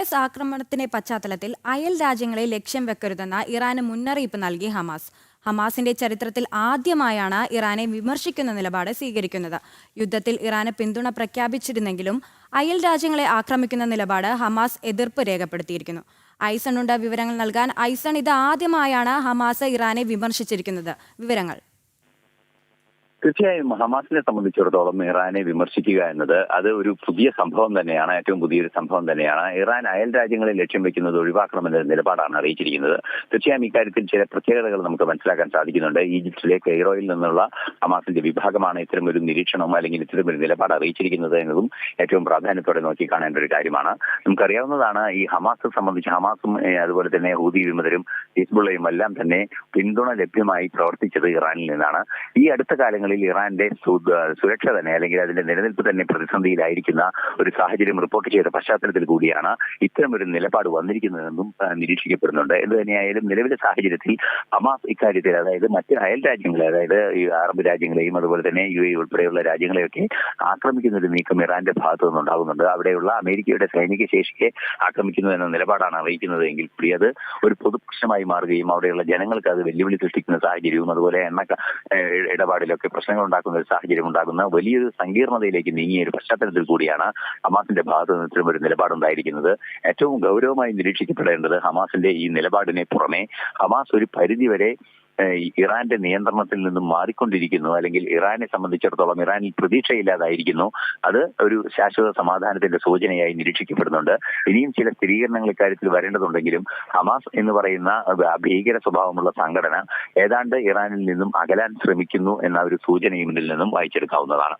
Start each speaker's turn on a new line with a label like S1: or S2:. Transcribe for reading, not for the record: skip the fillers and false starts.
S1: US ആക്രമണത്തിന്റെ പശ്ചാത്തലത്തിൽ അയൽ രാജ്യങ്ങളെ ലക്ഷ്യം വെക്കരുതെന്ന ഇറാന് മുന്നറിയിപ്പ് നൽകി ഹമാസ്. ഹമാസിന്റെ ചരിത്രത്തിൽ ആദ്യമായാണ് ഇറാനെ വിമർശിക്കുന്ന നിലപാട് സ്വീകരിക്കുന്നത്. യുദ്ധത്തിൽ ഇറാന് പിന്തുണ പ്രഖ്യാപിച്ചിരുന്നെങ്കിലും അയൽ രാജ്യങ്ങളെ ആക്രമിക്കുന്ന നിലപാട് ഹമാസ് എതിർപ്പ് രേഖപ്പെടുത്തിയിരിക്കുന്നു. ഐസണുണ്ട് വിവരങ്ങൾ നൽകാൻ. ഐസൺ, ഇത് ആദ്യമായാണ് ഹമാസ് ഇറാനെ വിമർശിച്ചിരിക്കുന്നത്. വിവരങ്ങൾ.
S2: തീർച്ചയായും ഹമാസിനെ സംബന്ധിച്ചിടത്തോളം ഇറാനെ വിമർശിക്കുക എന്നത് അത് ഒരു പുതിയ സംഭവം തന്നെയാണ്, ഏറ്റവും പുതിയൊരു സംഭവം തന്നെയാണ്. ഇറാൻ അയൽ രാജ്യങ്ങളെ ലക്ഷ്യം വെക്കുന്നത് ഒഴിവാക്കണമെന്ന നിലപാടാണ് അറിയിച്ചിരിക്കുന്നത്. തീർച്ചയായും ഇക്കാര്യത്തിൽ ചില പ്രത്യേകതകൾ നമുക്ക് മനസ്സിലാക്കാൻ സാധിക്കുന്നുണ്ട്. ഈജിപ്തിലെ കെയ്റോയിൽ നിന്നുള്ള ഹമാസിന്റെ വിഭാഗമാണ് ഇത്തരം ഒരു നിരീക്ഷണം അല്ലെങ്കിൽ ഇത്തരം ഒരു നിലപാട് അറിയിച്ചിരിക്കുന്നത് എന്നതും ഏറ്റവും പ്രാധാന്യത്തോടെ നോക്കിക്കാണേണ്ട ഒരു കാര്യമാണ്. നമുക്കറിയാവുന്നതാണ്, ഈ ഹമാസ് സംബന്ധിച്ച് ഹമാസും അതുപോലെ തന്നെ ഹൂതി വിമതരും ഹിസ്ബുള്ളയും എല്ലാം തന്നെ പിന്തുണ ലഭ്യമായി പ്രവർത്തിച്ചത് ഇറാനിൽ നിന്നാണ്. ഈ അടുത്ത കാലങ്ങളിൽ ഇറാന്റെ സുരക്ഷ തന്നെ അല്ലെങ്കിൽ അതിന്റെ നിലനിൽപ്പ് തന്നെ പ്രതിസന്ധിയിലായിരിക്കുന്ന ഒരു സാഹചര്യം റിപ്പോർട്ട് ചെയ്ത പശ്ചാത്തലത്തിൽ കൂടിയാണ് ഇത്തരമൊരു നിലപാട് വന്നിരിക്കുന്നതെന്നും നിരീക്ഷിക്കപ്പെടുന്നുണ്ട്. എന്ത് തന്നെയായാലും നിലവിലെ സാഹചര്യത്തിൽ ഹമാസ് ഇക്കാര്യത്തിൽ, അതായത് മറ്റ് അയൽ രാജ്യങ്ങളെ, അതായത് ഈ അറബ് രാജ്യങ്ങളെയും അതുപോലെ തന്നെ UAE ഉൾപ്പെടെയുള്ള രാജ്യങ്ങളെയൊക്കെ ആക്രമിക്കുന്ന ഒരു നീക്കം ഇറാന്റെ ഭാഗത്തു നിന്നുണ്ടാകുന്നുണ്ട്. അവിടെയുള്ള അമേരിക്കയുടെ സൈനിക ശേഷിയെ ആക്രമിക്കുന്നു എന്ന നിലപാടാണ് അറിയിക്കുന്നത് എങ്കിൽ കൂടി അത് ഒരു പൊതുപ്രശ്നമായി മാറുകയും അവിടെയുള്ള ജനങ്ങൾക്ക് അത് വെല്ലുവിളി സൃഷ്ടിക്കുന്ന സാഹചര്യവും അതുപോലെ എണ്ണ ഇടപാടിലൊക്കെ പ്രശ്നങ്ങൾ ഉണ്ടാക്കുന്ന ഒരു സാഹചര്യം ഉണ്ടാകുന്ന വലിയൊരു സങ്കീർണതയിലേക്ക് നീങ്ങിയ ഒരു പശ്ചാത്തലത്തിൽ കൂടിയാണ് ഹമാസിന്റെ ഭാഗത്ത് നിന്ന് ഇത്തരം ഒരു നിലപാടുണ്ടായിരിക്കുന്നത്. ഏറ്റവും ഗൗരവമായി നിരീക്ഷിക്കപ്പെടേണ്ടത് ഹമാസിന്റെ ഈ നിലപാടിനെ പുറമെ ഹമാസ് ഒരു പരിധിവരെ ഇറാന്റെ നിയന്ത്രണത്തിൽ നിന്നും മാറിക്കൊണ്ടിരിക്കുന്നു, അല്ലെങ്കിൽ ഇറാനെ സംബന്ധിച്ചിടത്തോളം ഇറാനിൽ പ്രതീക്ഷയില്ലാതായിരിക്കുന്നു. അത് ഒരു ശാശ്വത സമാധാനത്തിന്റെ സൂചനയായി നിരീക്ഷിക്കപ്പെടുന്നുണ്ട്. ഇനിയും ചില സ്ഥിരീകരണങ്ങൾ ഇക്കാര്യത്തിൽ വരേണ്ടതുണ്ടെങ്കിലും ഹമാസ് എന്ന് പറയുന്ന ഭീകര സ്വഭാവമുള്ള സംഘടന ഏതാണ്ട് ഇറാനിൽ നിന്നും അകലാൻ ശ്രമിക്കുന്നു എന്ന ഒരു സൂചനയും ഇതിൽ നിന്നും വായിച്ചെടുക്കാവുന്നതാണ്.